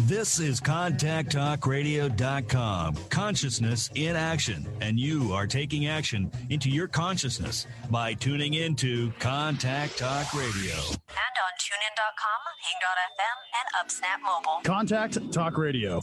This is ContactTalkRadio.com. Consciousness in action. And you are taking action into your consciousness by tuning into Contact Talk Radio. And on TuneIn.com, Hing.fm, and UpSnap Mobile. Contact Talk Radio.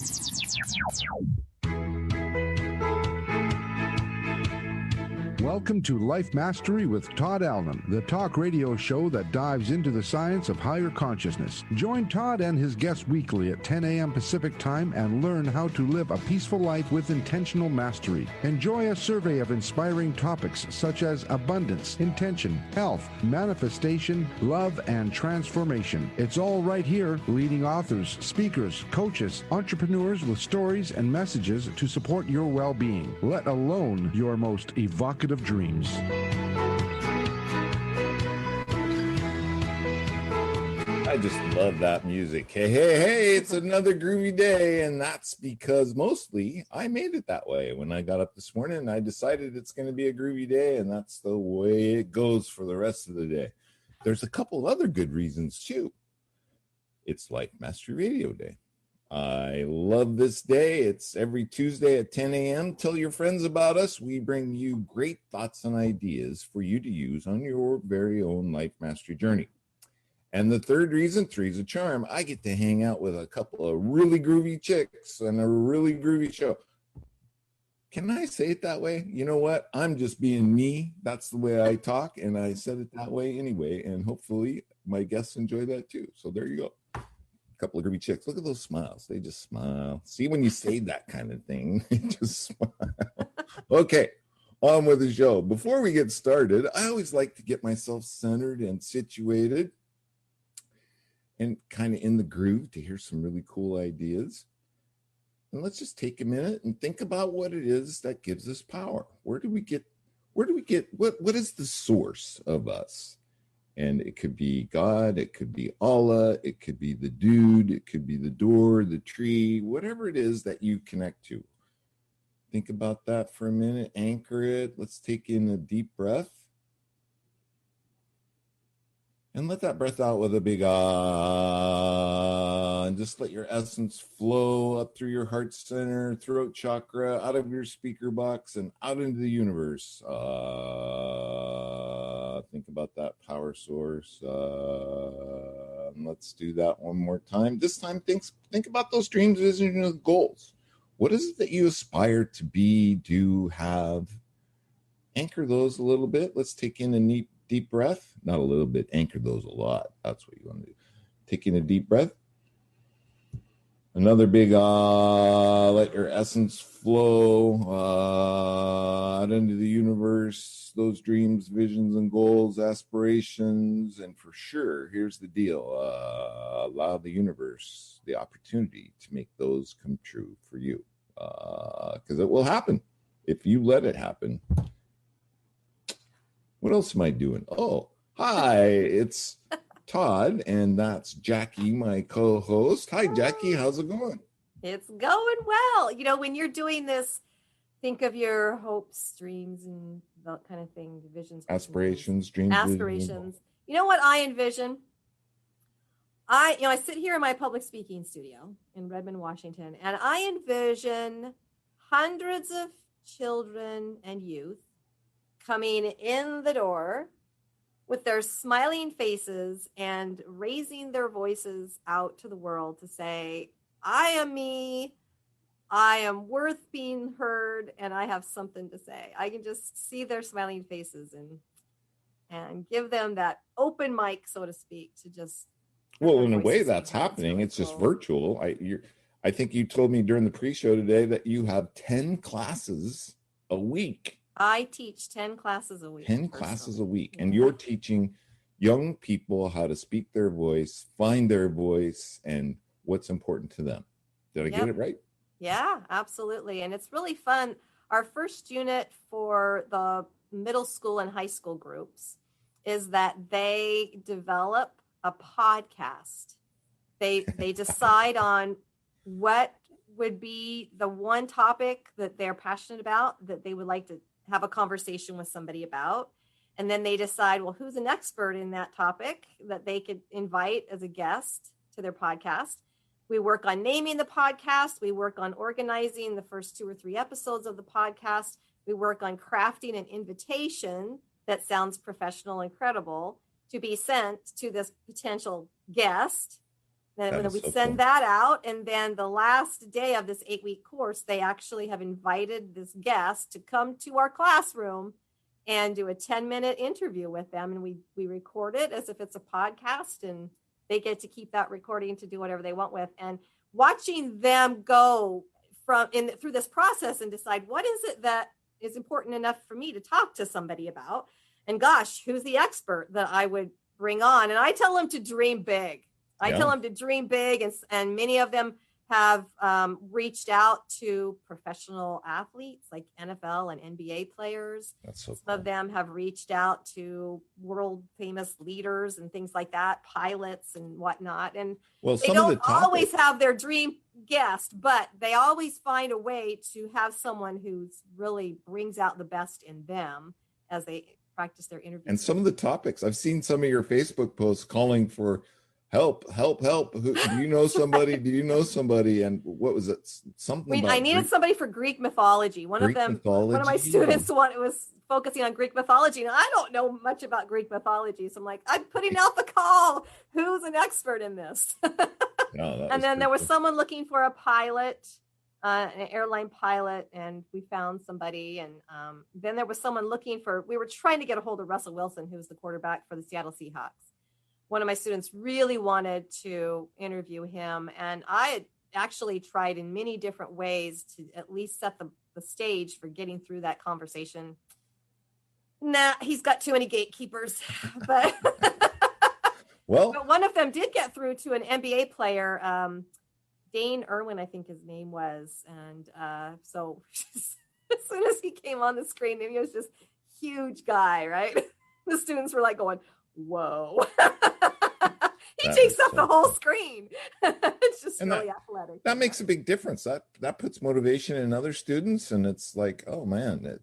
Welcome to Life Mastery with Todd Allen, the talk radio show that dives into the science of higher consciousness. Join Todd and his guests weekly at 10 a.m. Pacific Time and learn how to live a peaceful life with intentional mastery. Enjoy a survey of inspiring topics such as abundance, intention, health, manifestation, love, and transformation. It's all right here. Leading authors, speakers, coaches, entrepreneurs with stories and messages to support your well-being, let alone your most evocative dreams. I just love that music. Hey, it's another groovy day, and that's because mostly I made it that way. When I got up this morning and I decided it's going to be a groovy day, and that's the way it goes for the rest of the day. There's a couple other good reasons too. It's Life Mastery Radio Day. I love this day. It's every Tuesday at 10 a.m. Tell your friends about us. We bring you great thoughts and ideas for you to use on your very own life mastery journey. And the third reason, three's a charm, I get to hang out with a couple of really groovy chicks and a really groovy show. Can I say it that way? You know what? I'm just being me. That's the way I talk, and I said it that way anyway, and hopefully my guests enjoy that too. So there you go. Couple of groovy chicks. Look at those smiles. They just smile. See, when you say that kind of thing, they just smile. Okay, on with the show. Before we get started, I always like to get myself centered and situated and kind of in the groove to hear some really cool ideas. And let's just take a minute and think about what it is that gives us power. What is the source of us? And it could be God, it could be Allah, it could be the dude, it could be the door, the tree, whatever it is that you connect to. Think about that for a minute, anchor it. Let's take in a deep breath. And let that breath out with a big ah. And just let your essence flow up through your heart center, throat chakra, out of your speaker box, and out into the universe. Think about that power source. Let's do that one more time. This time, think about those dreams, visions, and goals. What is it that you aspire to be, do, have? Anchor those a little bit. Let's take in a deep breath. Not a little bit. Anchor those a lot. That's what you want to do. Take in a deep breath. Another big ah. Let your essence flow out into the universe. Those dreams, visions, and goals, aspirations. And for sure, here's the deal. Allow the universe the opportunity to make those come true for you. Because it will happen if you let it happen. What else am I doing? Oh, hi, it's Todd, and that's Jackie, my co-host. Hi, Jackie. How's it going? It's going well. You know, when you're doing this, think of your hopes, dreams, and that kind of thing, visions, aspirations, dreams, aspirations. You know what I envision? I sit here in my public speaking studio in Redmond, Washington, and I envision hundreds of children and youth coming in the door with their smiling faces and raising their voices out to the world to say, I am me, I am worth being heard, and I have something to say. I can just see their smiling faces and give them that open mic, so to speak, to just... Well, in a way that's happening. It's just virtual. I think you told me during the pre-show today that you have 10 classes a week. I teach 10 classes a week. 10 classes a week. And you're teaching young people how to speak their voice, find their voice, and what's important to them. Did I get it right? Yeah, absolutely. And it's really fun. Our first unit for the middle school and high school groups is that they develop a podcast. They decide on what would be the one topic that they're passionate about, that they would like to have a conversation with somebody about. And then they decide, well, who's an expert in that topic that they could invite as a guest to their podcast. We work on naming the podcast. We work on organizing the first 2 or 3 episodes of the podcast. We work on crafting an invitation that sounds professional and credible to be sent to this potential guest. Then we send that out. And then the last day of this 8-week course, they actually have invited this guest to come to our classroom and do a 10-minute interview with them. And we record it as if it's a podcast, and they get to keep that recording to do whatever they want with. And watching them go through this process and decide, what is it that is important enough for me to talk to somebody about? And gosh, who's the expert that I would bring on? And I tell them to dream big. I tell them to dream big. And many of them have reached out to professional athletes like NFL and NBA players. That's so cool. Some of them have reached out to world famous leaders and things like that, pilots and whatnot. And they don't always have their dream guest, but they always find a way to have someone who really brings out the best in them as they practice their interviews. And some of the topics, I've seen some of your Facebook posts calling for help. Do you know somebody? Do you know somebody? And what was it? Something I needed somebody for Greek mythology. One of my students was focusing on Greek mythology, and I don't know much about Greek mythology. So I'm like, I'm putting out the call. Who's an expert in this? And then there was someone looking for a pilot, an airline pilot, and we found somebody. And then there was someone we were trying to get a hold of Russell Wilson, who's the quarterback for the Seattle Seahawks. One of my students really wanted to interview him, and I had actually tried in many different ways to at least set the stage for getting through that conversation. Nah, he's got too many gatekeepers. But but one of them did get through to an NBA player, Dane Irwin, I think his name was. And so as soon as he came on the screen, he was just huge guy, right? The students were like going, whoa. He takes up the whole screen. It's just really athletic. That makes a big difference. That puts motivation in other students, and it's like, oh man,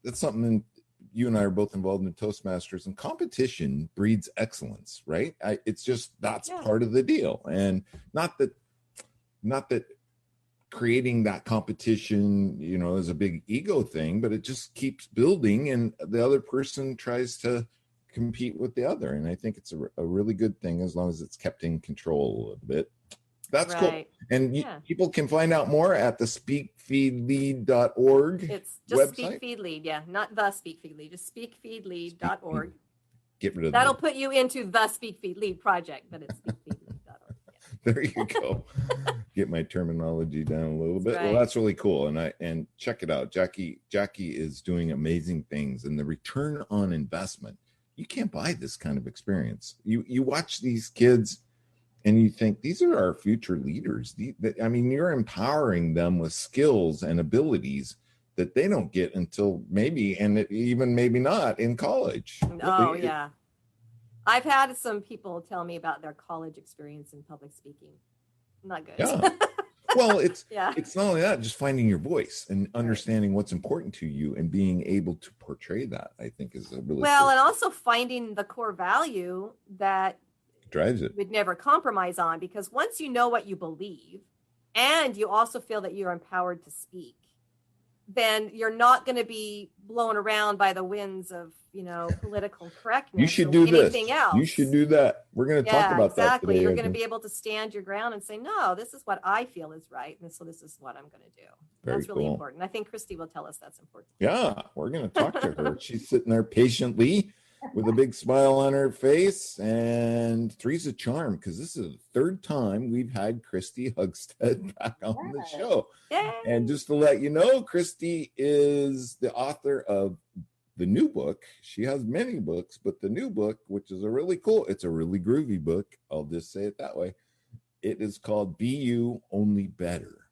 that's something you and I are both involved in Toastmasters, and competition breeds excellence, right? It's just that's part of the deal. And not that creating that competition, is a big ego thing, but it just keeps building, and the other person tries to compete with the other. And I think it's a really good thing as long as it's kept in control a little bit. That's cool. And people can find out more at the speakfeedlead.org. It's just website. SpeakFeedLead, not the SpeakFeedLead, just speakfeedlead.org. Get rid of that'll put you into the SpeakFeedLead project, but it's speakfeedlead.org. There you go. Get my terminology down a little bit. Well, that's really cool. And check it out. Jackie is doing amazing things, and the return on investment. You can't buy this kind of experience. You watch these kids and you think, these are our future leaders. You're empowering them with skills and abilities that they don't get until maybe not in college. Oh, yeah. I've had some people tell me about their college experience in public speaking. Not good. Yeah. Well, it's not only that, just finding your voice and understanding what's important to you and being able to portray that, I think, is a really cool. And also finding the core value that drives it. Would never compromise on, because once you know what you believe and you also feel that you're empowered to speak, then you're not going to be blown around by the winds of, political correctness. You should do this. Else. You should do that. We're going to talk about that today. You're going to be able to stand your ground and say, no, this is what I feel is right. And so this is what I'm going to do. That's really important. I think Kristi will tell us that's important. Yeah, we're going to talk to her. She's sitting there patiently with a big smile on her face, and three's a charm, because this is the third time we've had Kristi Hugstad back on the show. Yay. And just to let you know, Kristi is the author of the new book. She has many books, but the new book, which is it's a really groovy book. I'll just say it that way. It is called Be You, Only Better,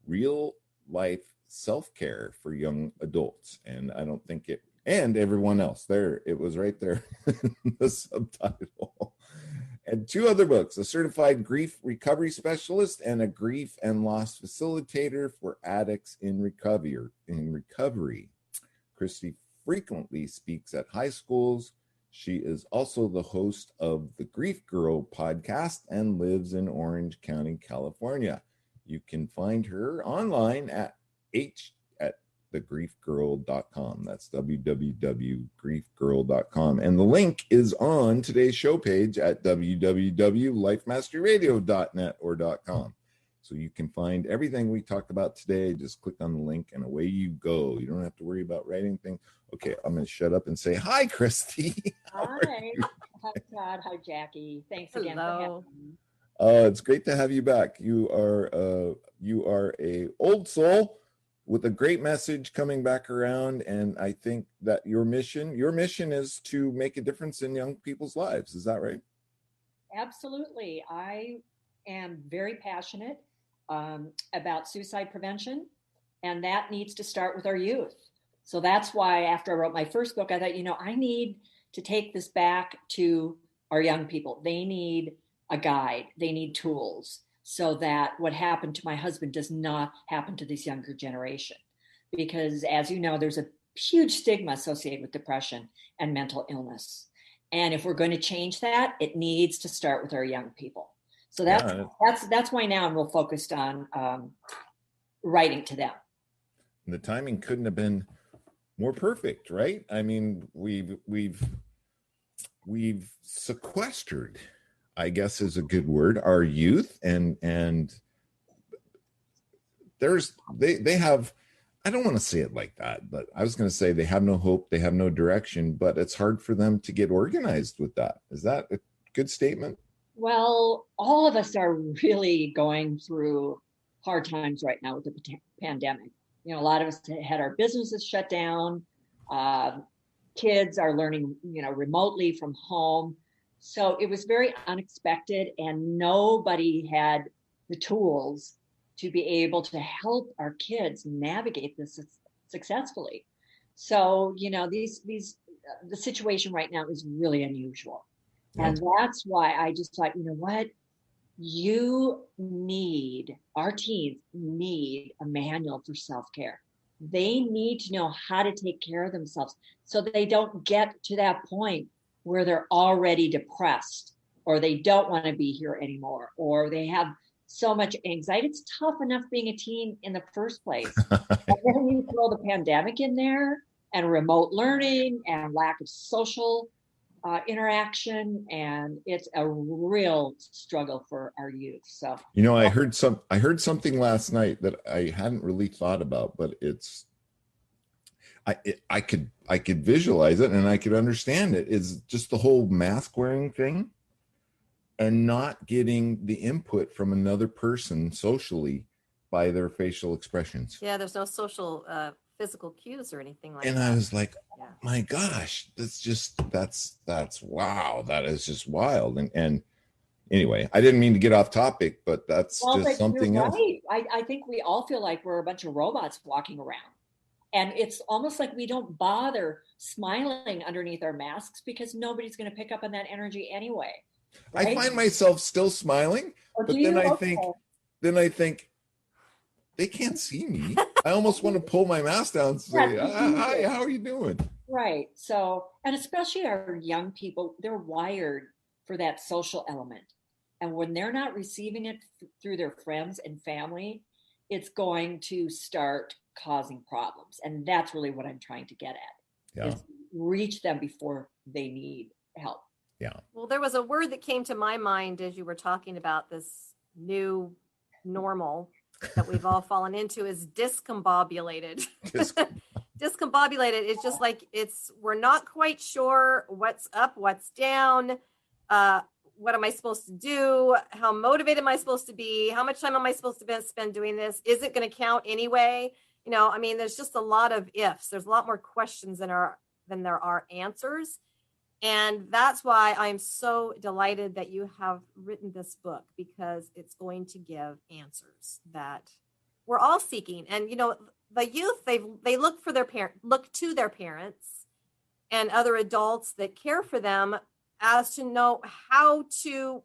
Real Life Self-Care for Young Adults. And I don't think and everyone else there, it was right there in the subtitle. And 2 other books, a certified grief recovery specialist and a grief and loss facilitator for addicts in recovery. Kristi frequently speaks at high schools, She is also the host of the Grief Girl podcast and lives in Orange County, California. You can find her online at thegriefgirl.com. That's www.griefgirl.com. And the link is on today's show page at www.lifemasteryradio.net or .com. So you can find everything we talked about today. Just click on the link and away you go. You don't have to worry about writing things. Okay, I'm going to shut up and say hi, Kristi. Hi. Hi, Todd. Hi, Jackie. Thanks again for having me. It's great to have you back. You are a old soul with a great message coming back around, and I think that your mission is to make a difference in young people's lives. Is that right? Absolutely. I am very passionate about suicide prevention, and that needs to start with our youth. So that's why after I wrote my first book, I thought, I need to take this back to our young people. They need a guide. They need tools so that what happened to my husband does not happen to this younger generation. Because as you know, there's a huge stigma associated with depression and mental illness. And if we're going to change that, it needs to start with our young people. So that's why now I'm real focused on writing to them. The timing couldn't have been more perfect, right? I mean, we've sequestered, I guess is a good word, our youth, and they have, I don't want to say it like that, but I was going to say they have no hope, they have no direction, but it's hard for them to get organized with that. Is that a good statement? Well, all of us are really going through hard times right now with the pandemic. A lot of us had our businesses shut down. Kids are learning, remotely from home. So it was very unexpected, and nobody had the tools to be able to help our kids navigate this successfully. So, the situation right now is really unusual. Yeah. And that's why I just thought, our teens need a manual for self-care. They need to know how to take care of themselves so that they don't get to that point where they're already depressed, or they don't want to be here anymore, or they have so much anxiety. It's tough enough being a teen in the first place. And then you throw the pandemic in there, and remote learning, and lack of social interaction, and it's a real struggle for our youth. So I heard something last night that I hadn't really thought about, but I could visualize it and I could understand it. Is just the whole mask wearing thing and not getting the input from another person socially by their facial expressions. Yeah, there's no social physical cues or anything like that. And I was like, my gosh, that's wow, that is just wild. And anyway, I didn't mean to get off topic, but that's just something else. I think we all feel like we're a bunch of robots walking around. And it's almost like we don't bother smiling underneath our masks because nobody's going to pick up on that energy anyway. Right? I find myself still smiling, but then I think they can't see me. I almost want to pull my mask down and say, hi, how are you doing? Right. So, and especially our young people, they're wired for that social element. And when they're not receiving it through their friends and family, it's going to start causing problems. And that's really what I'm trying to get at. Yeah. Is reach them before they need help. Yeah. Well, there was a word that came to my mind as you were talking about this new normal that we've all fallen into is discombobulated. Discombobulated is just like we're not quite sure what's up, what's down, what am I supposed to do? How motivated am I supposed to be? How much time am I supposed to spend doing this? Is it going to count anyway? There's just a lot of ifs. There's a lot more questions than there are answers. And that's why I'm so delighted that you have written this book, because it's going to give answers that we're all seeking. And, the youth, they look to their parents and other adults that care for them as to know how to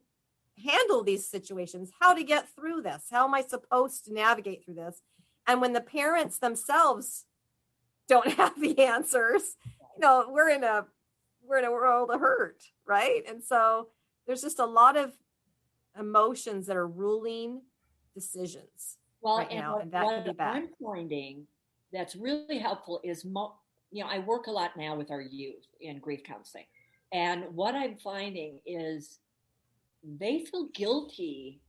handle these situations, how to get through this. How am I supposed to navigate through this? And when the parents themselves don't have the answers, we're in a we're in a world of hurt, right? And so there's just a lot of emotions that are ruling decisions right now, and that can be bad. What I'm finding that's really helpful is, I work a lot now with our youth in grief counseling, and what I'm finding is they feel guilty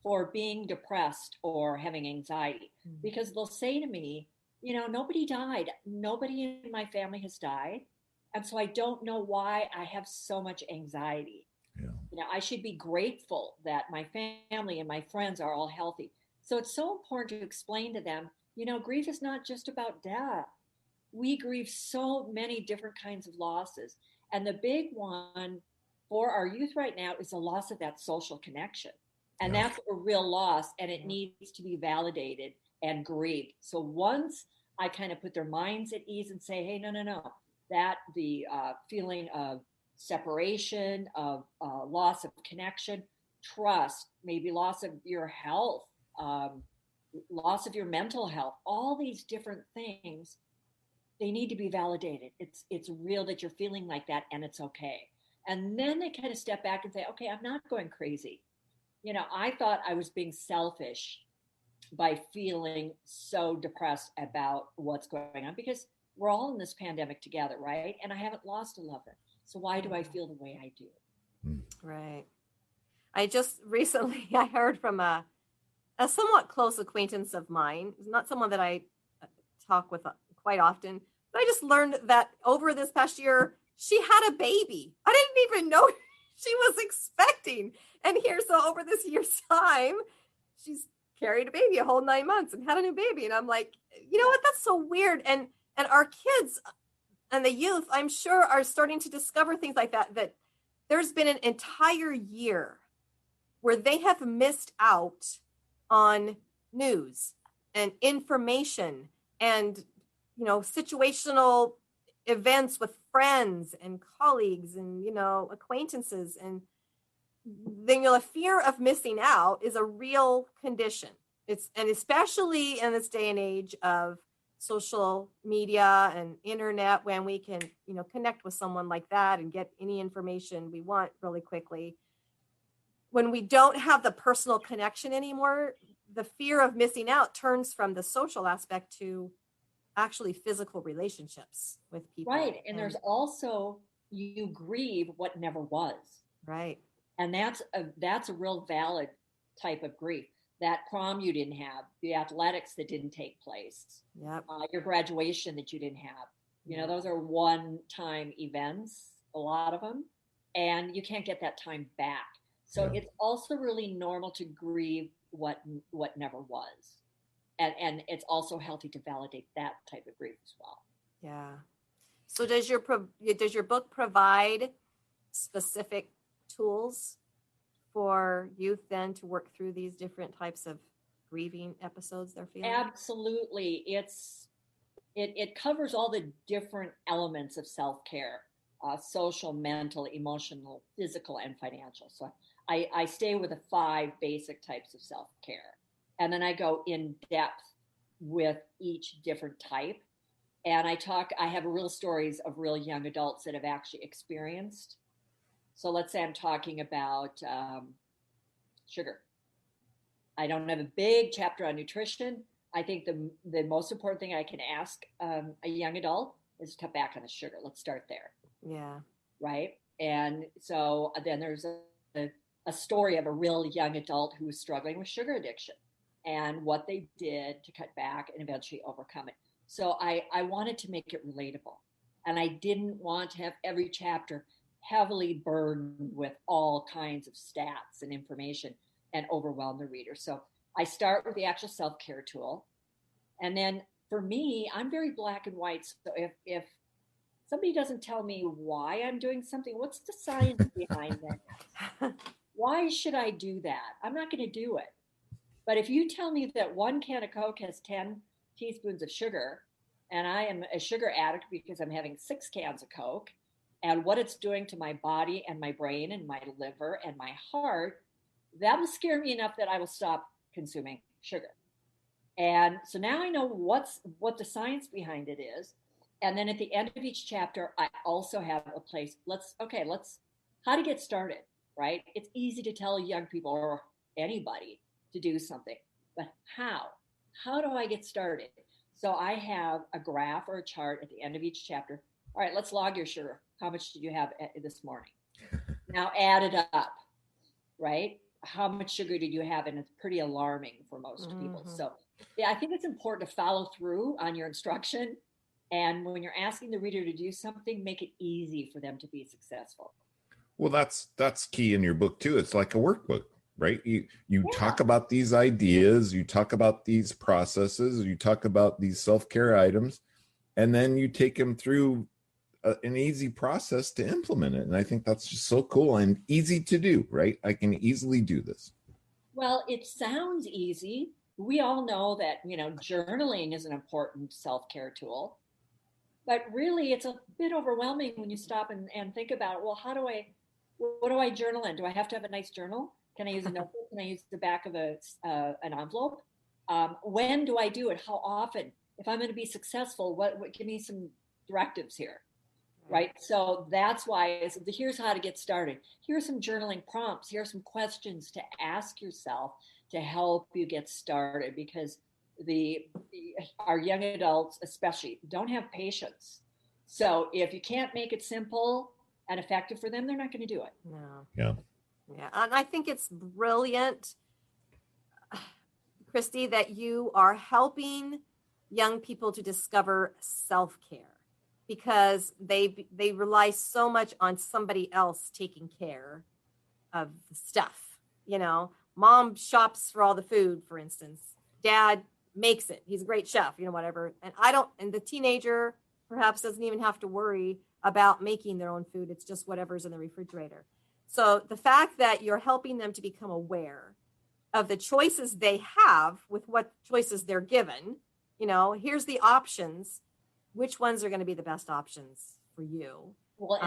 for being depressed or having anxiety, because they'll say to me, nobody died. Nobody in my family has died. And so I don't know why I have so much anxiety. Yeah. I should be grateful that my family and my friends are all healthy. So it's so important to explain to them, grief is not just about death. We grieve so many different kinds of losses. And the big one for our youth right now is the loss of that social connection. And that's a real loss, and it needs to be validated and grieved. So once I kind of put their minds at ease and say, hey, no, that the feeling of separation, of loss of connection, trust, maybe loss of your health, loss of your mental health, all these different things, they need to be validated. It's real that you're feeling like that, and it's okay. And then they kind of step back and say, okay, I'm not going crazy. I thought I was being selfish by feeling so depressed about what's going on, because we're all in this pandemic together, right? And I haven't lost a loved one. So why do I feel the way I do? Right. I just recently, I heard from a somewhat close acquaintance of mine, not someone that I talk with quite often, but I just learned that over this past year, she had a baby. I didn't even know she was expecting. And here, so over this year's time, she's carried a baby a whole 9 months and had a new baby. And I'm like, you know what? That's so weird. And our kids and the youth, I'm sure, are starting to discover things like that, that there's been an entire year where they have missed out on news and information and, situational events with friends and colleagues and, acquaintances. And then the fear of missing out is a real condition. And especially in this day and age of social media and internet, when we can, connect with someone like that and get any information we want really quickly. When we don't have the personal connection anymore, the fear of missing out turns from the social aspect to actually physical relationships with people. Right. And there's also, you grieve what never was. Right. And that's a real valid type of grief. That prom you didn't have, the athletics that didn't take place, your graduation that you didn't have. Those are one-time events, a lot of them, and you can't get that time back. So it's also really normal to grieve what never was. And it's also healthy to validate that type of grief as well. Yeah. So does your book provide specific tools for youth then to work through these different types of grieving episodes they're feeling? Absolutely. It covers all the different elements of self-care, social, mental, emotional, physical, and financial. So I stay with the 5 basic types of self-care. And then I go in depth with each different type. And I have real stories of real young adults that have actually experienced. So let's say I'm talking about sugar. I don't have a big chapter on nutrition. I think the most important thing I can ask a young adult is to cut back on the sugar. Let's start there. Yeah. Right. And so then there's a story of a real young adult who was struggling with sugar addiction and what they did to cut back and eventually overcome it. So I wanted to make it relatable. And I didn't want to have every chapter heavily burdened with all kinds of stats and information and overwhelm the reader. So I start with the actual self-care tool. And then for me, I'm very black and white. So if somebody doesn't tell me why I'm doing something, what's the science behind that? Why should I do that? I'm not going to do it. But if you tell me that 1 can of Coke has 10 teaspoons of sugar, and I am a sugar addict because I'm having 6 cans of Coke, and what it's doing to my body and my brain and my liver and my heart, that will scare me enough that I will stop consuming sugar. And so now I know what the science behind it is. And then at the end of each chapter, I also have a place. How to get started, right? It's easy to tell young people or anybody to do something, but how? How do I get started? So I have a graph or a chart at the end of each chapter. All right, let's log your sugar. How much did you have this morning? Now add it up, right? How much sugar did you have? And it's pretty alarming for most people. So yeah, I think it's important to follow through on your instruction. And when you're asking the reader to do something, make it easy for them to be successful. Well, that's key in your book too. It's like a workbook, right? You talk about these ideas, you talk about these processes, you talk about these self-care items, and then you take them through an easy process to implement it. And I think that's just so cool and easy to do, right? I can easily do this. Well, it sounds easy. We all know that, journaling is an important self-care tool, but really it's a bit overwhelming when you stop and think about, well, what do I journal in? Do I have to have a nice journal? Can I use a notebook? Can I use the back of an envelope? When do I do it? How often? If I'm going to be successful, what give me some directives here, right? So that's why here's how to get started. Here's some journaling prompts. Here are some questions to ask yourself to help you get started, because our young adults especially don't have patience. So if you can't make it simple and effective for them, they're not going to do it. No. Yeah. Yeah. And I think it's brilliant, Kristi, that you are helping young people to discover self-care, because they rely so much on somebody else taking care of the stuff. Mom shops for all the food, for instance. Dad makes it. He's a great chef, whatever. And the teenager perhaps doesn't even have to worry about making their own food. It's just whatever's in the refrigerator. So the fact that you're helping them to become aware of the choices they have with what choices they're given, here's the options. Which ones are going to be the best options for you? Well,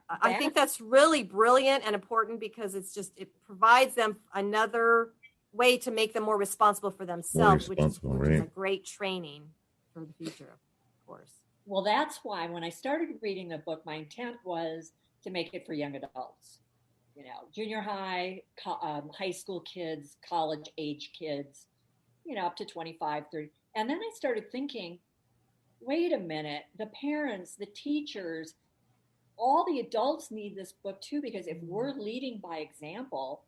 I think that's really brilliant and important, because it provides them another way to make them more responsible for themselves, which is a great training for the future, of course. Well, that's why when I started reading the book, my intent was to make it for young adults, junior high, high school kids, college age kids, up to 25, 30. And then I started thinking, wait a minute, the parents, the teachers, all the adults need this book too, because if we're leading by example,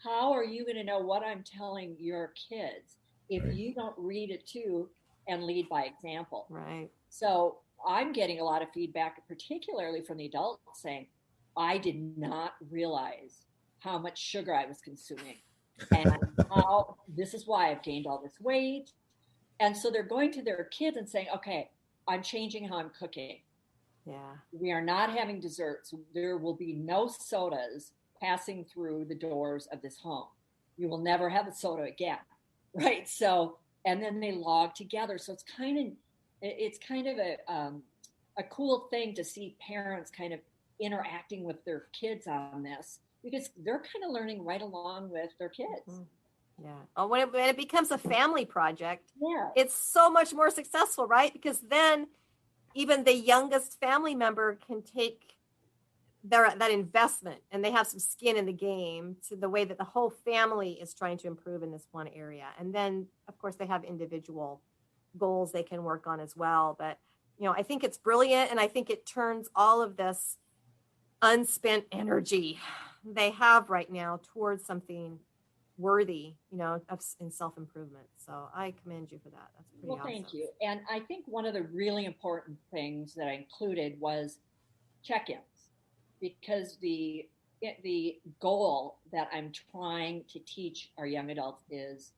how are you going to know what I'm telling your kids if you don't read it too and lead by example? Right. So I'm getting a lot of feedback, particularly from the adults, saying, I did not realize how much sugar I was consuming and how this is why I've gained all this weight. And so they're going to their kids and saying, okay, I'm changing how I'm cooking. Yeah. We are not having desserts. There will be no sodas passing through the doors of this home. You will never have a soda again. Right. So, and then they log together. So it's kind of a cool thing to see parents kind of interacting with their kids on this, because they're kind of learning right along with their kids. Mm-hmm. Yeah. Oh, when it becomes a family project, yeah, it's so much more successful, right? Because then even the youngest family member can take that investment, and they have some skin in the game to the way that the whole family is trying to improve in this one area. And then, of course, they have individual goals they can work on as well. But, I think it's brilliant, and I think it turns all of this unspent energy they have right now towards something worthy, in self-improvement. So I commend you for that. That's pretty awesome. Thank you. And I think one of the really important things that I included was check-ins, because the goal that I'm trying to teach our young adults is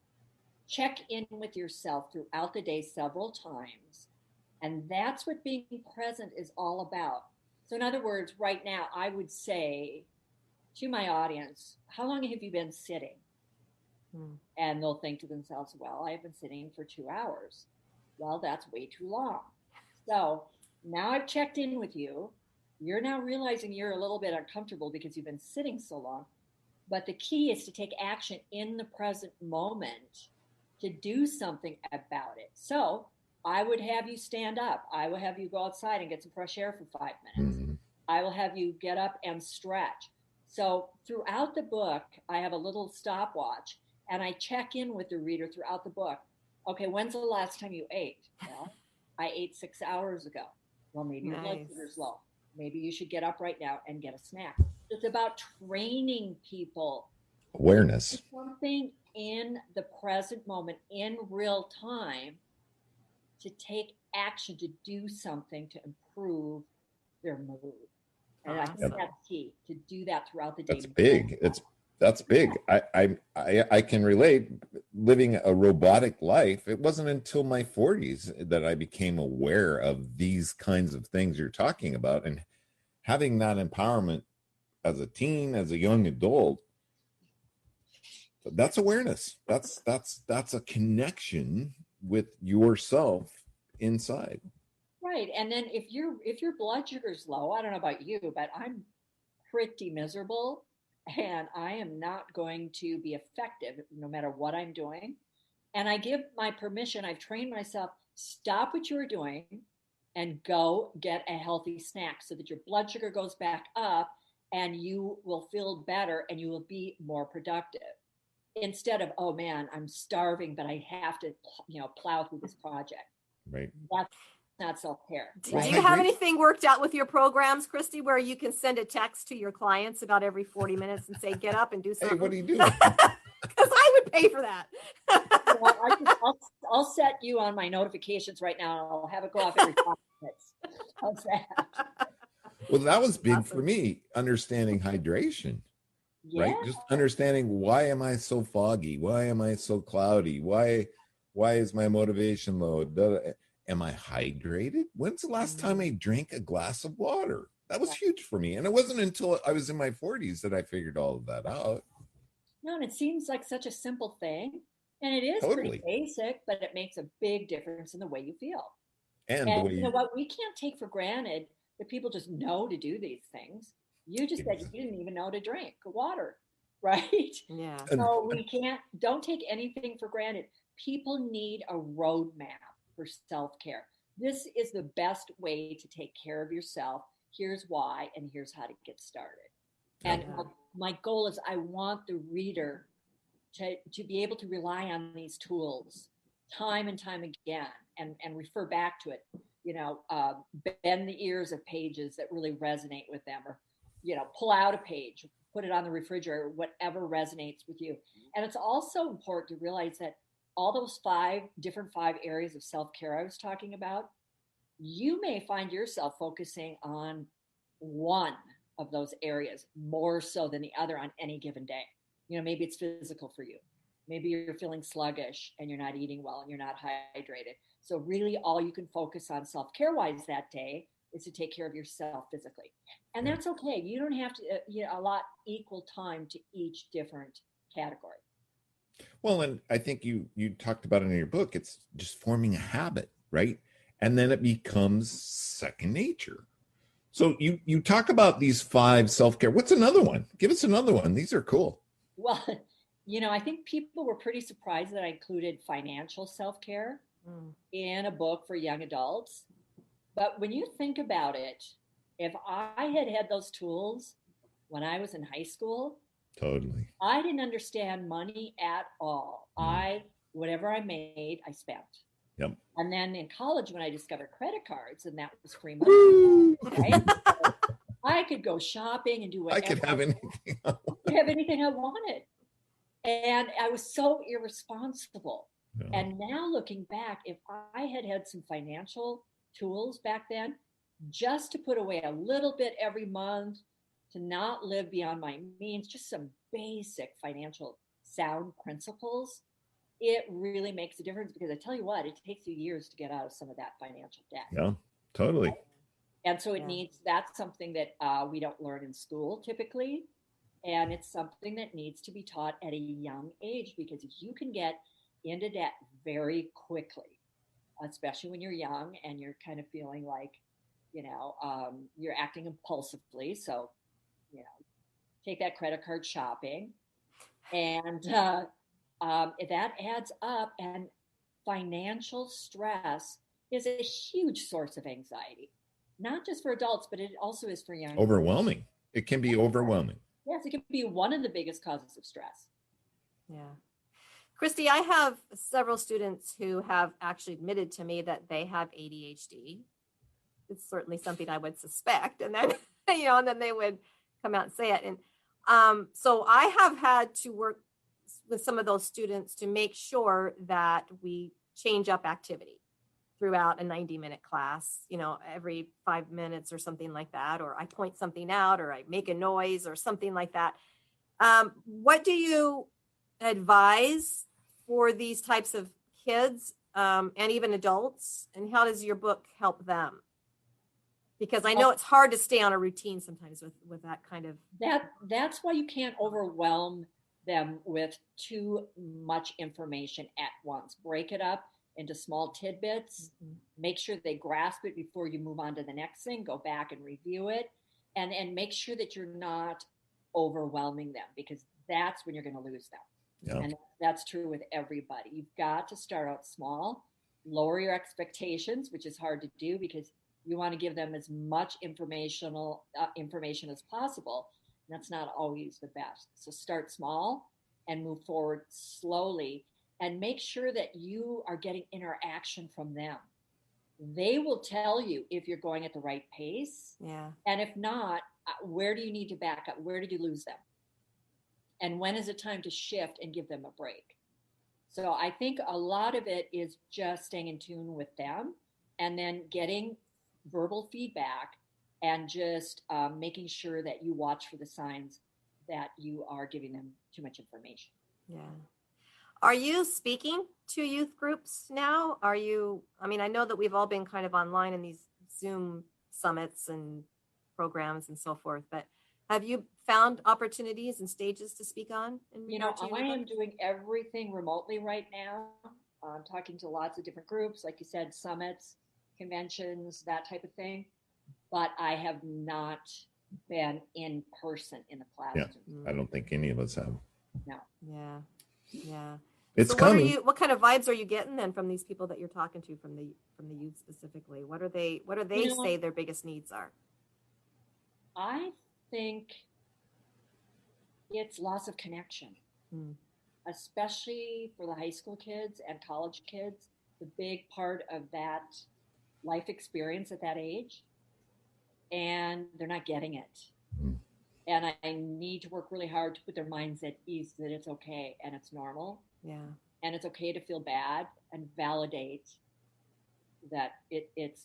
check in with yourself throughout the day several times. And that's what being present is all about. So in other words, right now, I would say to my audience, how long have you been sitting? And they'll think to themselves, well, I've been sitting for 2 hours. Well, that's way too long. So now I've checked in with you. You're now realizing you're a little bit uncomfortable because you've been sitting so long. But the key is to take action in the present moment to do something about it. So I would have you stand up. I will have you go outside and get some fresh air for 5 minutes. Mhm. I will have you get up and stretch. So throughout the book, I have a little stopwatch and I check in with the reader throughout the book. Okay, when's the last time you ate? Well, I ate 6 hours ago. Well, maybe your blood Nice. sugar's low. Maybe you should get up right now and get a snack. It's about training people Awareness. something in the present moment in real time to take action to do something to improve their mood. And I think Awesome. that's key to do that throughout the day. That's big. That's big. I can relate. Living a robotic life, it wasn't until my 40s that I became aware of these kinds of things you're talking about, and having that empowerment as a teen, as a young adult. That's awareness. That's a connection with yourself inside. Right. And then if your blood sugar's low, I don't know about you, but I'm pretty miserable and I am not going to be effective no matter what I'm doing. And I give my permission, I've trained myself, stop what you're doing and go get a healthy snack so that your blood sugar goes back up and you will feel better and you will be more productive. Instead of, oh man, I'm starving, but I have to, plow through this project. Right. That's not self-care. Do Right? you have anything worked out with your programs, Kristi, where you can send a text to your clients about every 40 minutes and say, get up and do Hey, something? what are you doing? Because I would pay for that. I'll set you on my notifications right now. And I'll have it go off every 5 minutes. How's that? Well, that was big Awesome. for me, understanding hydration. Yeah. Right? Just understanding, why am I so foggy? Why am I so cloudy? Why is my motivation low? Am I hydrated? When's the last time I drank a glass of water? That was huge for me. And it wasn't until I was in my 40s that I figured all of that out. No, and it seems like such a simple thing. And it is Totally. pretty basic, but it makes a big difference in the way you feel. And And the way you know what? We can't take for granted that people just know to do these things. You just said you didn't even know to drink water, right? Yeah. So don't take anything for granted. People need a roadmap for self-care. This is the best way to take care of yourself. Here's why, and here's how to get started. And my goal is I want the reader to be able to rely on these tools time and time again and refer back to it. Bend the ears of pages that really resonate with them, or pull out a page, put it on the refrigerator, whatever resonates with you. And it's also important to realize that all those 5 areas of self-care I was talking about, you may find yourself focusing on one of those areas more so than the other on any given day. Maybe it's physical for you. Maybe you're feeling sluggish and you're not eating well and you're not hydrated. So really all you can focus on self-care wise that day is to take care of yourself physically. And that's okay. You don't have to allot equal time to each different category. Well, and I think you talked about it in your book. It's just forming a habit, right? And then it becomes second nature. So you talk about these 5 self-care. What's another one? Give us another one. These are cool. Well, I think people were pretty surprised that I included financial self-care in a book for young adults. But when you think about it, if I had those tools when I was in high school, totally, I didn't understand money at all. Whatever I made, I spent. Yep. And then in college, when I discovered credit cards, and that was free money, right? So I could go shopping and do whatever. I could have anything. Have anything I wanted. And I was so irresponsible. No. And now looking back, if I had some financial tools back then, just to put away a little bit every month, to not live beyond my means, just some basic financial sound principles, it really makes a difference, because I tell you what, it takes you years to get out of some of that financial debt. Yeah, totally. And so that's something that we don't learn in school typically. And it's something that needs to be taught at a young age, because you can get into debt very quickly, especially when you're young and you're kind of feeling like, you're acting impulsively. So, take that credit card shopping, and that adds up. And financial stress is a huge source of anxiety, not just for adults, but it also is for young. Overwhelming. It can be overwhelming. Yes, it can be one of the biggest causes of stress. Yeah. Kristi, I have several students who have actually admitted to me that they have ADHD. It's certainly something I would suspect. And then, and then they would come out and say it. And so I have had to work with some of those students to make sure that we change up activity throughout a 90-minute class, every 5 minutes or something like that, or I point something out, or I make a noise or something like that. What do you advise for these types of kids and even adults? And how does your book help them? Because I know it's hard to stay on a routine sometimes with that kind of. That's why you can't overwhelm them with too much information at once. Break it up into small tidbits. Mm-hmm. Make sure they grasp it before you move on to the next thing. Go back and review it, and make sure that you're not overwhelming them, because that's when you're going to lose them. Yeah. And that's true with everybody. You've got to start out small, lower your expectations, which is hard to do because you want to give them as much information as possible. And that's not always the best. So start small and move forward slowly, and make sure that you are getting interaction from them. They will tell you if you're going at the right pace. Yeah. And if not, where do you need to back up? Where did you lose them? And when is it time to shift and give them a break? So I think a lot of it is just staying in tune with them, and then getting verbal feedback, and just making sure that you watch for the signs that you are giving them too much information. Yeah. Are you speaking to youth groups now? I know that we've all been kind of online in these Zoom summits and programs and so forth, but have you found opportunities and stages to speak on? I am doing everything remotely right now. I'm talking to lots of different groups, like you said, summits, conventions, that type of thing. But I have not been in person in the classroom. Yeah, I don't think any of us have. No. Yeah. Yeah. It's so coming. What kind of vibes are you getting then from these people that you're talking to, from the youth specifically? What do they say their biggest needs are? I think it's loss of connection, especially for the high school kids and college kids. The big part of that life experience at that age, and they're not getting it. And I need to work really hard to put their minds at ease that it's okay and it's normal. Yeah. And it's okay to feel bad, and validate that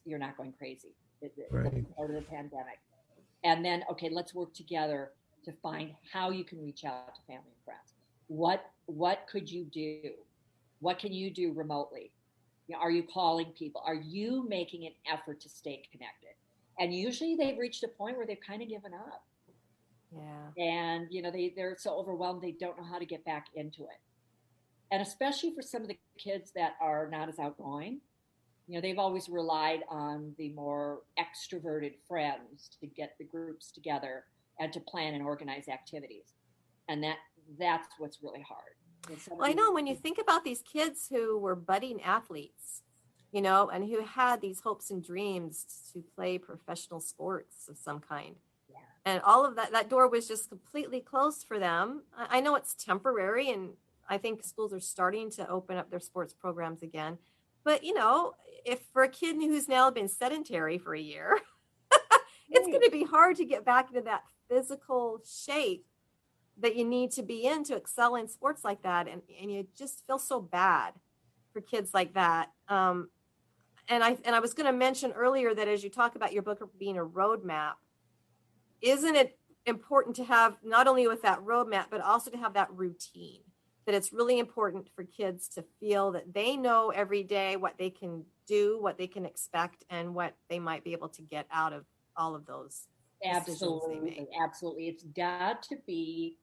you're not going crazy. It's part of the pandemic. And then, okay, let's work together to find how you can reach out to family and friends. What could you do? What can you do remotely? Are you calling people? Are you making an effort to stay connected? And usually they've reached a point where they've kind of given up. Yeah. And, they're so overwhelmed, they don't know how to get back into it. And especially for some of the kids that are not as outgoing, they've always relied on the more extroverted friends to get the groups together and to plan and organize activities. And that's what's really hard. Well, I know when you think about these kids who were budding athletes, and who had these hopes and dreams to play professional sports of some kind. Yeah. And all of that door was just completely closed for them. I know it's temporary, and I think schools are starting to open up their sports programs again. But, if for a kid who's now been sedentary for a year, it's going to be hard to get back into that physical shape that you need to be in to excel in sports like that. And you just feel so bad for kids like that. And I was going to mention earlier that as you talk about your book being a roadmap, isn't it important to have not only with that roadmap, but also to have that routine? That it's really important for kids to feel that they know every day what they can do, what they can expect, and what they might be able to get out of all of those decisions they make. Absolutely. It's got to be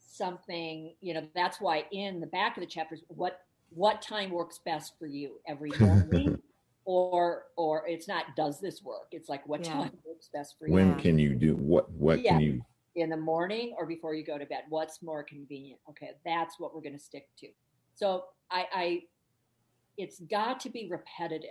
something, that's why in the back of the chapters, what time works best for you every morning? or it's not, does this work? It's like, what time works best for you? When can you do what can you? In the morning or before you go to bed? What's more convenient? Okay, that's what we're going to stick to. So it's got to be repetitive.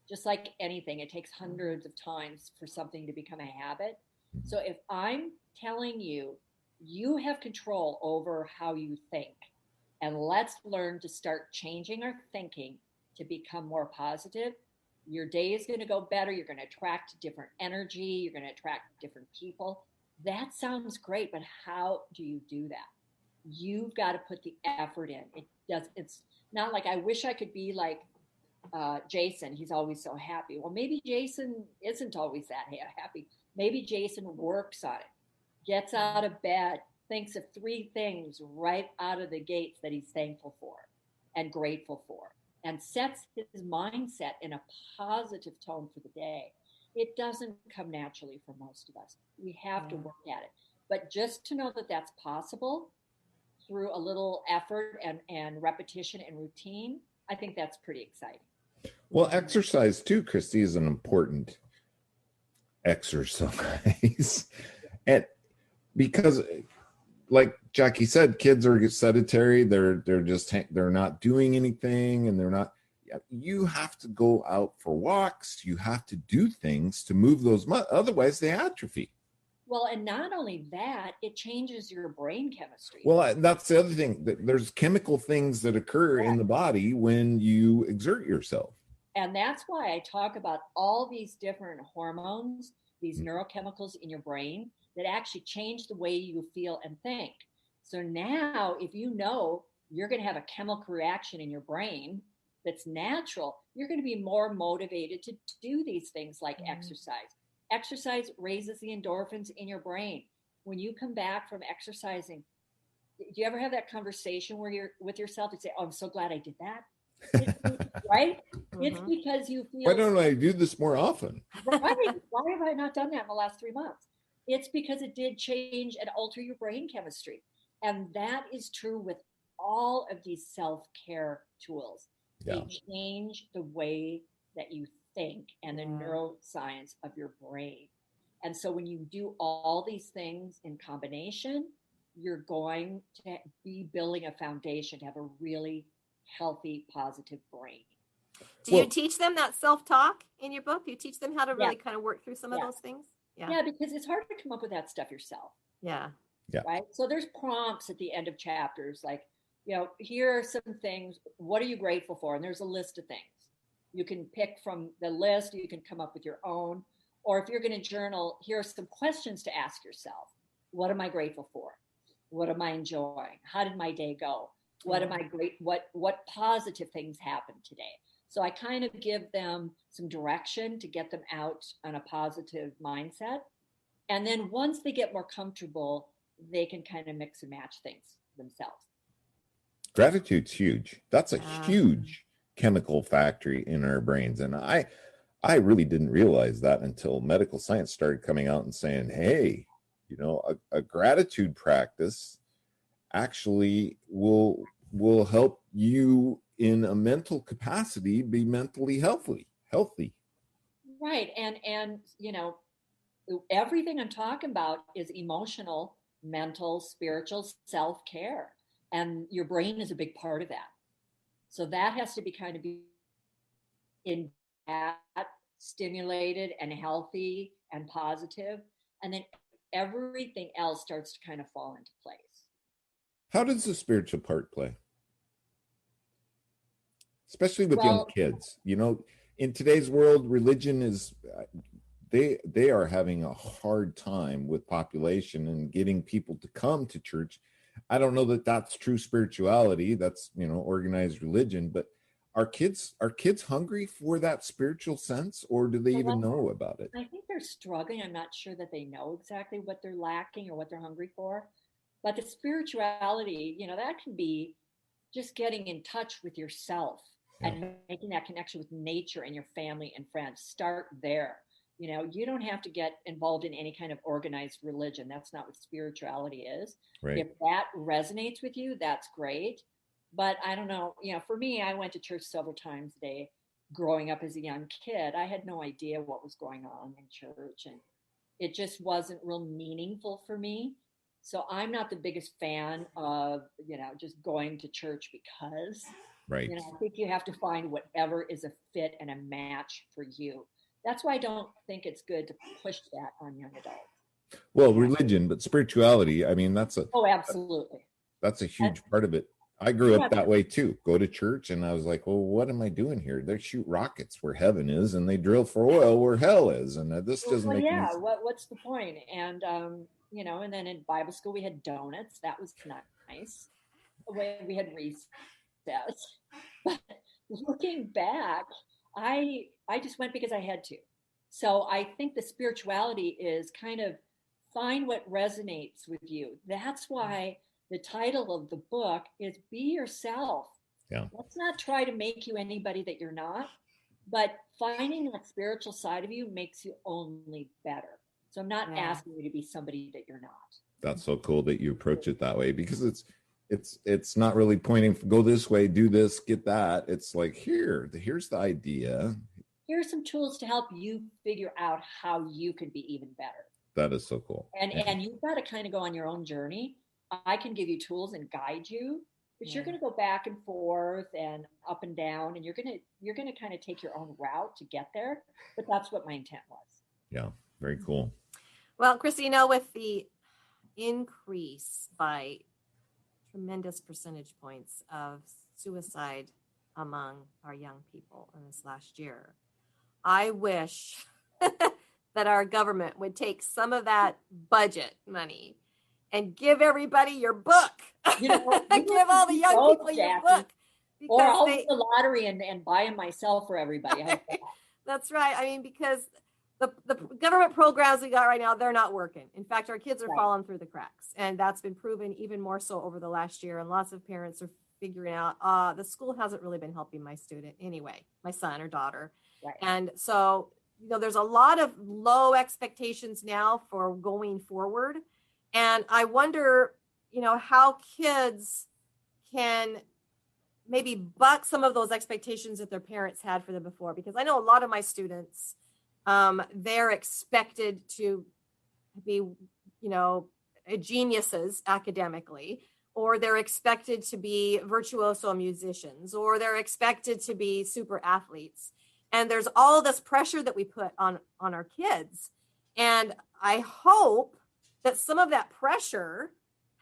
Just like anything, it takes hundreds of times for something to become a habit. So if I'm telling you, you have control over how you think, and let's learn to start changing our thinking to become more positive, your day is going to go better. You're going to attract different energy. You're going to attract different people. That sounds great, but how do you do that? You've got to put the effort in. It's not like I wish I could be like Jason. He's always so happy. Well, maybe Jason isn't always that happy. Maybe Jason works on it, gets out of bed, thinks of 3 things right out of the gates that he's thankful for and grateful for, and sets his mindset in a positive tone for the day. It doesn't come naturally for most of us. We have to work at it. But just to know that that's possible through a little effort and repetition and routine, I think that's pretty exciting. Well, exercise too, Kristi, is an important exercise. And because, like Jackie said, kids are sedentary. They're not doing anything, and you have to go out for walks. You have to do things to move those otherwise they atrophy. Well, and not only that, it changes your brain chemistry. Well, that's the other thing. There's chemical things that occur in the body when you exert yourself. And that's why I talk about all these different hormones, these neurochemicals in your brain that actually change the way you feel and think. So now, if you know you're going to have a chemical reaction in your brain that's natural, you're going to be more motivated to do these things like exercise. Exercise raises the endorphins in your brain. When you come back from exercising, do you ever have that conversation where you're with yourself and say, "Oh, I'm so glad I did that"? Right? It's because you feel. Why don't I do this more often? Right. Why have I not done that in the last 3 months? It's because it did change and alter your brain chemistry. And that is true with all of these self-care tools. Yeah. They change the way that you think and the neuroscience of your brain. And so when you do all these things in combination, you're going to be building a foundation to have a really healthy, positive brain. Do you teach them that self-talk in your book? Do you teach them how to really kind of work through some of those things? Yeah, because it's hard to come up with that stuff yourself. Yeah. Right? So there's prompts at the end of chapters like, here are some things. What are you grateful for? And there's a list of things. You can pick from the list. You can come up with your own. Or if you're going to journal, here are some questions to ask yourself. What am I grateful for? What am I enjoying? How did my day go? What am I what positive things happened today? So I kind of give them some direction to get them out on a positive mindset. And then once they get more comfortable, they can kind of mix and match things themselves. Gratitude's huge. That's a huge chemical factory in our brains. And I really didn't realize that until medical science started coming out and saying, hey, a gratitude practice actually will help you in a mental capacity be mentally healthy. Right. And everything I'm talking about is emotional, mental, spiritual self-care. And your brain is a big part of that. So that has to be kind of in that stimulated and healthy and positive. And then everything else starts to kind of fall into place. How does the spiritual part play? Especially with young kids. In today's world, religion is, they are having a hard time with population and getting people to come to church. I don't know that that's true spirituality. That's, organized religion, but are kids hungry for that spiritual sense, or do they even know about it? I think they're struggling. I'm not sure that they know exactly what they're lacking or what they're hungry for. But the spirituality, that can be just getting in touch with yourself and making that connection with nature and your family and friends. Start there. You don't have to get involved in any kind of organized religion. That's not what spirituality is. Right. If that resonates with you, that's great. But I don't know, for me, I went to church several times a day growing up as a young kid. I had no idea what was going on in church, and it just wasn't real meaningful for me. So I'm not the biggest fan of, just going to church because Right. I think you have to find whatever is a fit and a match for you. That's why I don't think it's good to push that on young adults. Well, religion, but spirituality, I mean, that's absolutely. That's a huge part of it. I grew up that way too. Go to church and I was like, well, what am I doing here? They shoot rockets where heaven is and they drill for oil where hell is. And this doesn't make any sense. What's the point? And, and then in Bible school, we had donuts. That was nice. We had recess. But looking back, I just went because I had to. So I think the spirituality is kind of find what resonates with you. That's why the title of the book is Be Yourself. Yeah. Let's not try to make you anybody that you're not, but finding that spiritual side of you makes you only better. So I'm not asking you to be somebody that you're not. That's so cool that you approach it that way, because it's not really pointing, go this way, do this, get that. It's like, here's the idea. Here are some tools to help you figure out how you can be even better. That is so cool. And you've got to kind of go on your own journey. I can give you tools and guide you, but you're going to go back and forth and up and down, and you're going to kind of take your own route to get there. But that's what my intent was. Yeah, very cool. Well, Kristi, with the increase by tremendous percentage points of suicide among our young people in this last year, I wish that our government would take some of that budget money and give everybody your book. Give all the young people your book. Or I'll win the lottery and buy them myself for everybody. That's right. I mean, because the government programs we got right now, they're not working. In fact, our kids are falling through the cracks. And that's been proven even more so over the last year. And lots of parents are figuring out, the school hasn't really been helping my student anyway, my son or daughter. Right. And so, there's a lot of low expectations now for going forward. And I wonder, how kids can maybe buck some of those expectations that their parents had for them before. Because I know a lot of my students, they're expected to be, geniuses academically, or they're expected to be virtuoso musicians, or they're expected to be super athletes. And there's all this pressure that we put on our kids. And I hope that some of that pressure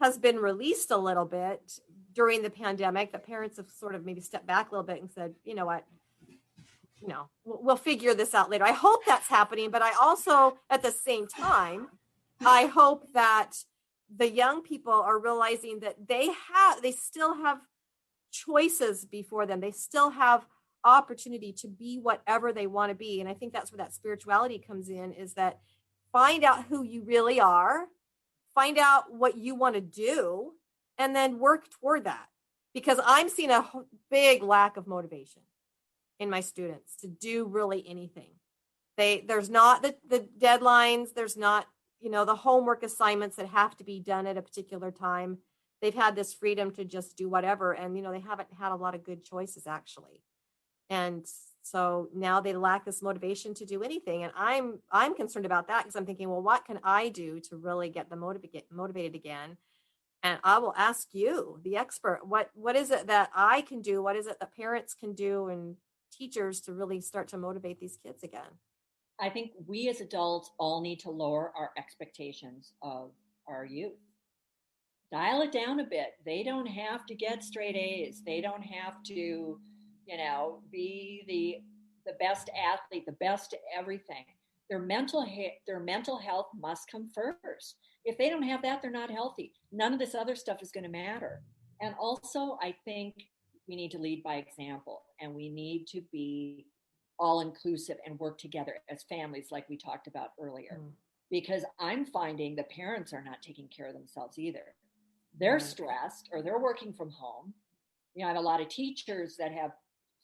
has been released a little bit during the pandemic, that parents have sort of maybe stepped back a little bit and said, you know what, we'll figure this out later. I hope that's happening. But I also, at the same time, I hope that the young people are realizing that they still have choices before them. They still have opportunity to be whatever they want to be. And I think that's where that spirituality comes in, is that find out who you really are, find out what you want to do, and then work toward that. Because I'm seeing a big lack of motivation in my students to do really anything. There's not the deadlines, there's not, the homework assignments that have to be done at a particular time. They've had this freedom to just do whatever. And, they haven't had a lot of good choices, actually. And so now they lack this motivation to do anything. And I'm concerned about that, because I'm thinking, well, what can I do to really get them motivated again? And I will ask you, the expert, what is it that I can do? What is it that parents can do and teachers to really start to motivate these kids again? I think we as adults all need to lower our expectations of our youth. Dial it down a bit. They don't have to get straight A's. They don't have to, be the best athlete, the best at everything. Their mental health must come first. If they don't have that, they're not healthy. None of this other stuff is going to matter. And also, I think we need to lead by example, and we need to be all inclusive and work together as families, like we talked about earlier. Because I'm finding the parents are not taking care of themselves either. They're stressed, or they're working from home. I have a lot of teachers that have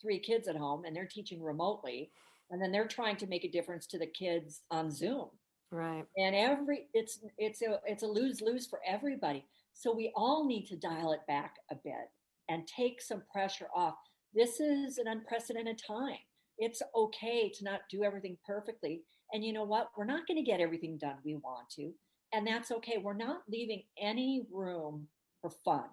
3 kids at home, and they're teaching remotely, and then they're trying to make a difference to the kids on Zoom. Right. And it's a lose-lose for everybody. So we all need to dial it back a bit and take some pressure off. This is an unprecedented time. It's okay to not do everything perfectly. And you know what? We're not going to get everything done we want to. And that's okay. We're not leaving any room for fun.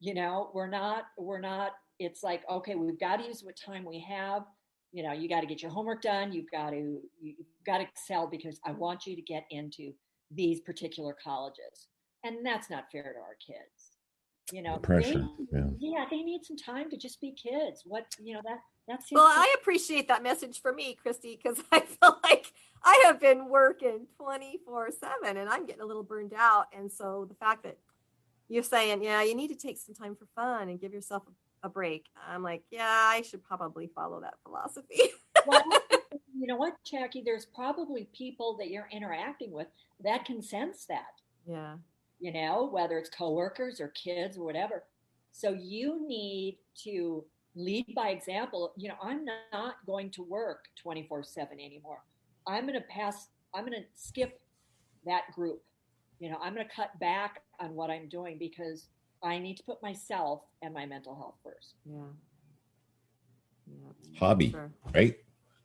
we're not, it's like, okay, we've got to use what time we have. You got to get your homework done. You've got to excel because I want you to get into these particular colleges. And that's not fair to our kids. The pressure. They need some time to just be kids. That's well, I appreciate that message for me, Kristi, because I feel like I have been working 24/7 and I'm getting a little burned out. And so the fact that you're saying, you need to take some time for fun and give yourself a break. I'm like, I should probably follow that philosophy. Well, you know what, Jackie, there's probably people that you're interacting with that can sense that. Yeah. Whether it's coworkers or kids or whatever. So you need to lead by example. I'm not going to work 24/7 anymore. I'm going to skip that group. I'm going to cut back on what I'm doing because I need to put myself and my mental health first. Yeah. Hobby, right?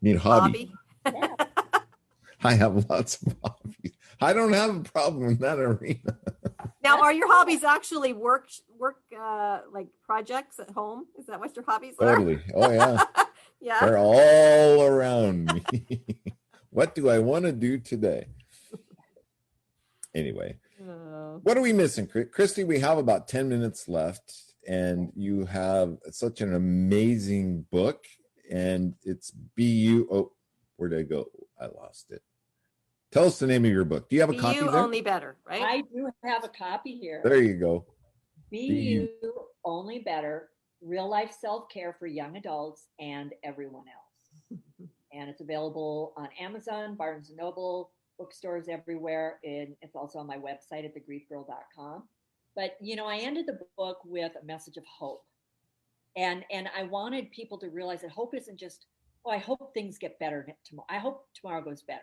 Need a hobby. Yeah. I have lots of hobbies. I don't have a problem in that arena. Now, are your hobbies actually work like projects at home? Is that what your hobbies are? Totally. Oh, yeah. Yeah. They're all around me. What do I want to do today? Anyway, what are we missing, Kristi? We have about 10 minutes left, and you have such an amazing book, and it's BU. Oh, where did I go? I lost it. Tell us the name of your book. Do you have a copy there? Only Better, right? I do have a copy here. There you go. Be You, Only Better, Real Life Self-Care for Young Adults and Everyone Else. And it's available on Amazon, Barnes & Noble, bookstores everywhere. And it's also on my website at thegriefgirl.com. But, I ended the book with a message of hope. And I wanted people to realize that hope isn't just, I hope things get better tomorrow. I hope tomorrow goes better.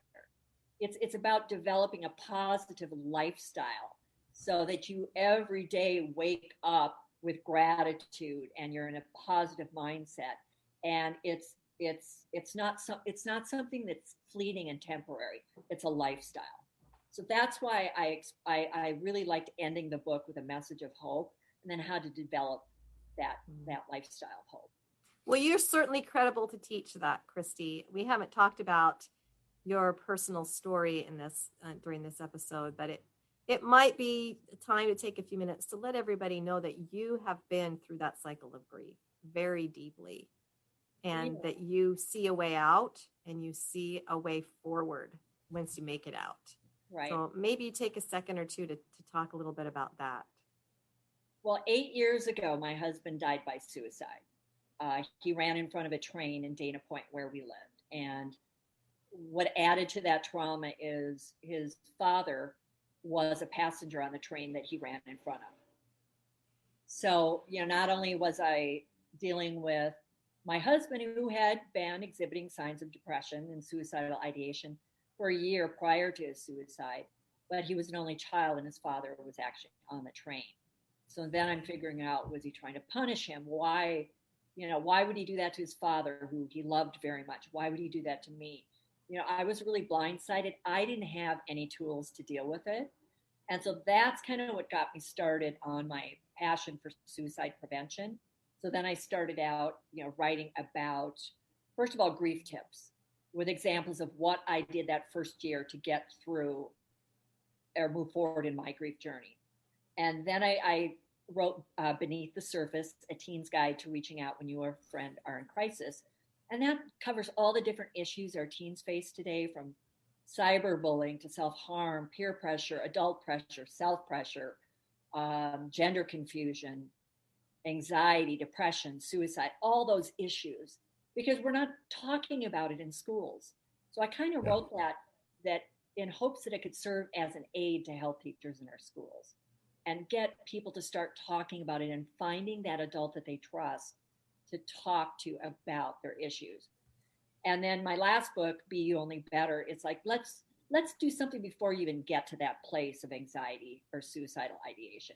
It's about developing a positive lifestyle so that you every day wake up with gratitude and you're in a positive mindset. And it's not something that's fleeting and temporary. It's a lifestyle. So that's why I really liked ending the book with a message of hope, and then how to develop that lifestyle of hope. Well, you're certainly credible to teach that, Kristi. We haven't talked about your personal story in this during this episode, but it might be time to take a few minutes to let everybody know that you have been through that cycle of grief very deeply, and that you see a way out and you see a way forward once you make it out. Right. So maybe take a second or two to talk a little bit about that. Well, 8 years ago, my husband died by suicide. He ran in front of a train in Dana Point where we lived. And what added to that trauma is his father was a passenger on the train that he ran in front of. So, not only was I dealing with my husband, who had been exhibiting signs of depression and suicidal ideation for a year prior to his suicide, but he was an only child and his father was actually on the train. So then I'm figuring out, was he trying to punish him? Why would he do that to his father, who he loved very much? Why would he do that to me? I was really blindsided. I didn't have any tools to deal with it. And so that's kind of what got me started on my passion for suicide prevention. So then I started out, writing about, first of all, grief tips with examples of what I did that first year to get through or move forward in my grief journey. And then I wrote Beneath the Surface, a teen's guide to reaching out when you or a friend are in crisis. And that covers all the different issues our teens face today, from cyberbullying to self-harm, peer pressure, adult pressure, self-pressure, gender confusion, anxiety, depression, suicide, all those issues, because we're not talking about it in schools. So I kind of wrote that in hopes that it could serve as an aid to health teachers in our schools and get people to start talking about it and finding that adult that they trust to talk to about their issues. And then my last book, Be You Only Better, it's like, let's do something before you even get to that place of anxiety or suicidal ideation.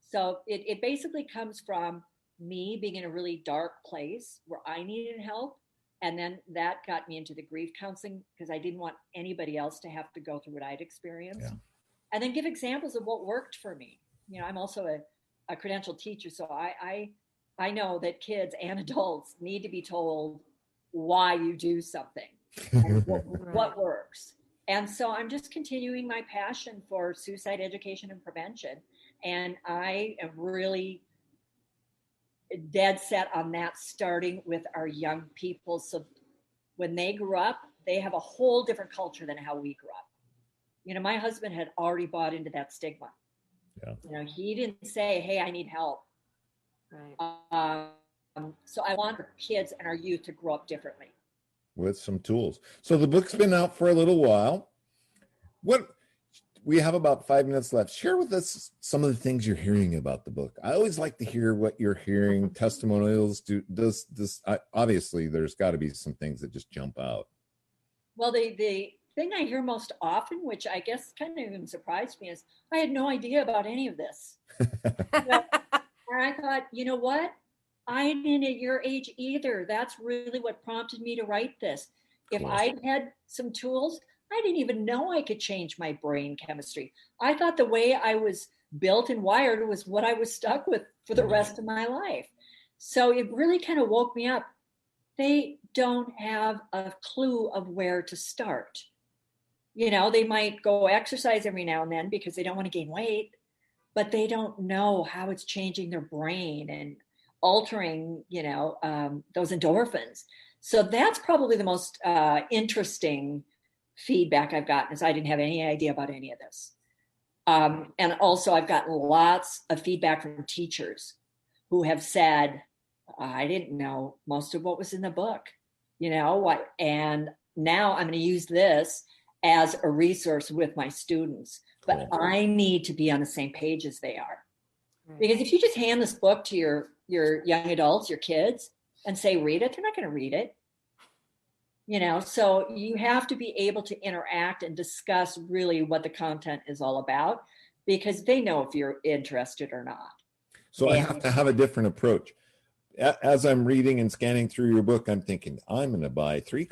So it basically comes from me being in a really dark place where I needed help. And then that got me into the grief counseling because I didn't want anybody else to have to go through what I'd experienced. Yeah. And then give examples of what worked for me. I'm also a credentialed teacher, so I know that kids and adults need to be told why you do something, and what works. And so I'm just continuing my passion for suicide education and prevention. And I am really dead set on that, starting with our young people. So when they grew up, they have a whole different culture than how we grew up. You know, my husband had already bought into that stigma. Yeah. You know, he didn't say, hey, I need help. Right. So I want our kids and our youth to grow up differently. With some tools. So the book's been out for a little while. We have about 5 minutes left. Share with us some of the things you're hearing about the book. I always like to hear what you're hearing. Testimonials. Obviously there's got to be some things that just jump out. Well, the thing I hear most often, which I guess kind of even surprised me, is I had no idea about any of this. And I thought, you know what? I didn't at your age either. That's really what prompted me to write this. If Cool. I'd had some tools, I didn't even know I could change my brain chemistry. I thought the way I was built and wired was what I was stuck with for the rest of my life. So it really kind of woke me up. They don't have a clue of where to start. You know, they might go exercise every now and then because they don't want to gain weight, but they don't know how it's changing their brain and altering, those endorphins. So that's probably the most interesting feedback I've gotten, is I didn't have any idea about any of this. And also I've gotten lots of feedback from teachers who have said, I didn't know most of what was in the book, and now I'm going to use this as a resource with my students, but I need to be on the same page as they are. Right. Because if you just hand this book to your young adults, your kids, and say, read it, they're not going to read it. So you have to be able to interact and discuss really what the content is all about, because they know if you're interested or not. So I have to have a different approach. As I'm reading and scanning through your book, I'm thinking, I'm going to buy 4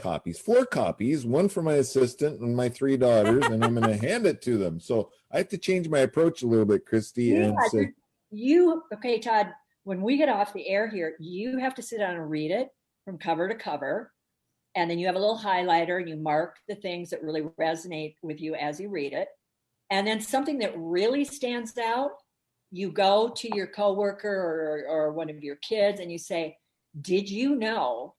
copies, one for my assistant and my 3 daughters, and I'm going to hand it to them. So I have to change my approach a little bit, Kristi. Yeah, and say, okay, Todd, when we get off the air here, you have to sit down and read it from cover to cover. And then you have a little highlighter and you mark the things that really resonate with you as you read it. And then something that really stands out, you go to your coworker or one of your kids and you say, did you know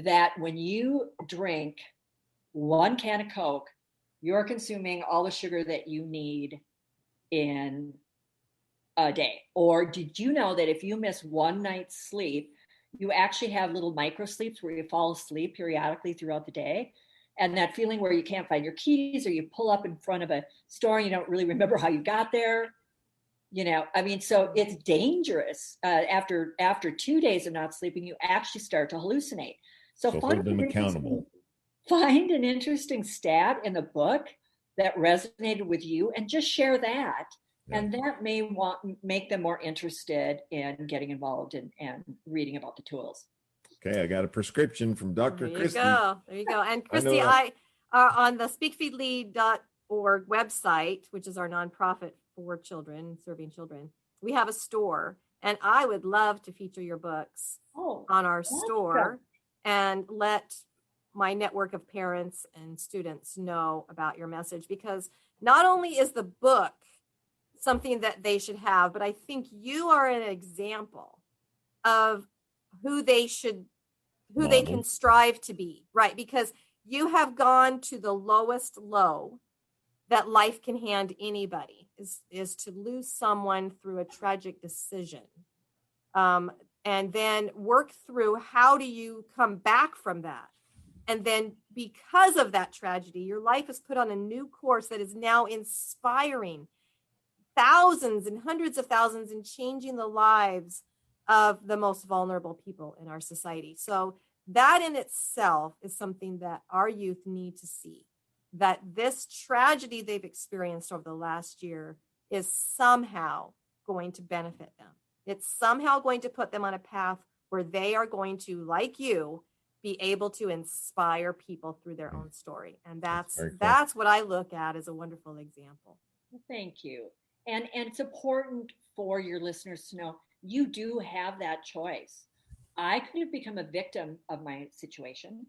that when you drink 1 can of Coke, you're consuming all the sugar that you need in a day? Or did you know that if you miss 1 night's sleep, you actually have little micro sleeps where you fall asleep periodically throughout the day? And that feeling where you can't find your keys, or you pull up in front of a store and you don't really remember how you got there. So it's dangerous. After 2 days of not sleeping, you actually start to hallucinate. So hold them accountable. Find an interesting stat in the book that resonated with you and just share that. Yeah. And that may make them more interested in getting involved and reading about the tools. Okay, I got a prescription from Dr. Kristi. There you go. And Kristi, I on the speakfeedlead.org website, which is our nonprofit for children, serving children, we have a store, and I would love to feature your books on our store and let my network of parents and students know about your message, because not only is the book something that they should have, but I think you are an example of who they can strive to be, right? Because you have gone to the lowest low that life can hand anybody, is to lose someone through a tragic decision. And then work through, how do you come back from that? And then because of that tragedy, your life is put on a new course that is now inspiring thousands and hundreds of thousands and changing the lives of the most vulnerable people in our society. So that in itself is something that our youth need to see, that this tragedy they've experienced over the last year is somehow going to benefit them. It's somehow going to put them on a path where they are going to, like you, be able to inspire people through their own story. And that's what I look at as a wonderful example. Thank you. And it's important for your listeners to know you do have that choice. I could have become a victim of my situation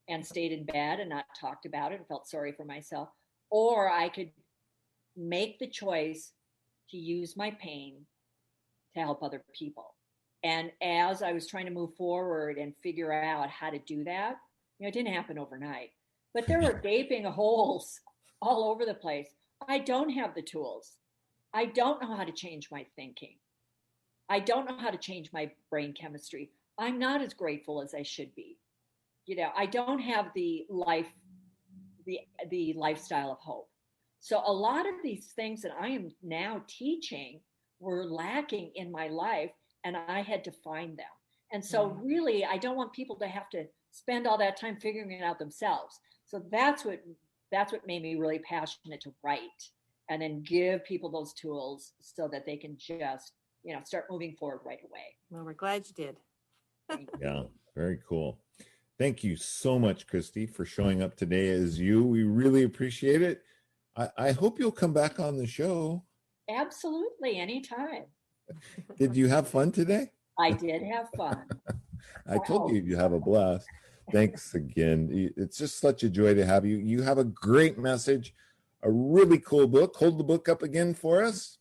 and stayed in bed and not talked about it and felt sorry for myself. Or I could make the choice to use my pain to help other people. And as I was trying to move forward and figure out how to do that, it didn't happen overnight, but there were gaping holes all over the place. I don't have the tools. I don't know how to change my thinking. I don't know how to change my brain chemistry. I'm not as grateful as I should be. I don't have the lifestyle of hope. So a lot of these things that I am now teaching were lacking in my life, and I had to find them. And so really, I don't want people to have to spend all that time figuring it out themselves. So that's what made me really passionate to write and then give people those tools so that they can just, start moving forward right away. Well, we're glad you did. Yeah, very cool. Thank you so much, Kristi, for showing up today as you. We really appreciate it. I hope you'll come back on the show. Absolutely, anytime. Did you have fun today? I did have fun. I told you have a blast. Thanks again. It's just such a joy to have you. You have a great message, a really cool book. Hold the book up again for us.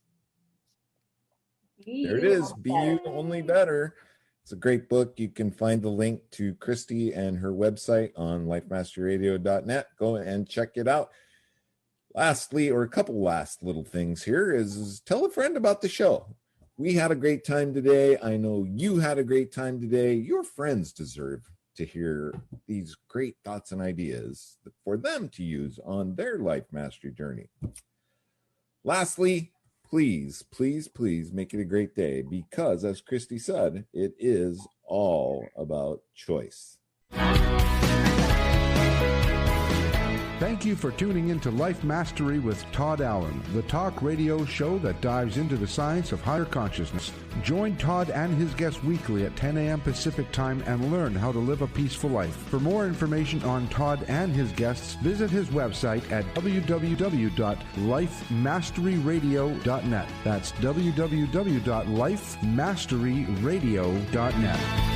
There it is. Be You Only Better. It's a great book. You can find the link to Kristi and her website on lifemasteryradio.net. Go and check it out. Lastly, or a couple last little things here is tell a friend about the show. We had a great time today. I know you had a great time today. Your friends deserve to hear these great thoughts and ideas for them to use on their life mastery journey. Lastly, please, please, please make it a great day because, as Kristi said, it is all about choice. Thank you for tuning into Life Mastery with Todd Allen, the talk radio show that dives into the science of higher consciousness. Join Todd and his guests weekly at 10 a.m. Pacific Time and learn how to live a peaceful life. For more information on Todd and his guests, visit his website at www.lifemasteryradio.net. That's www.lifemasteryradio.net.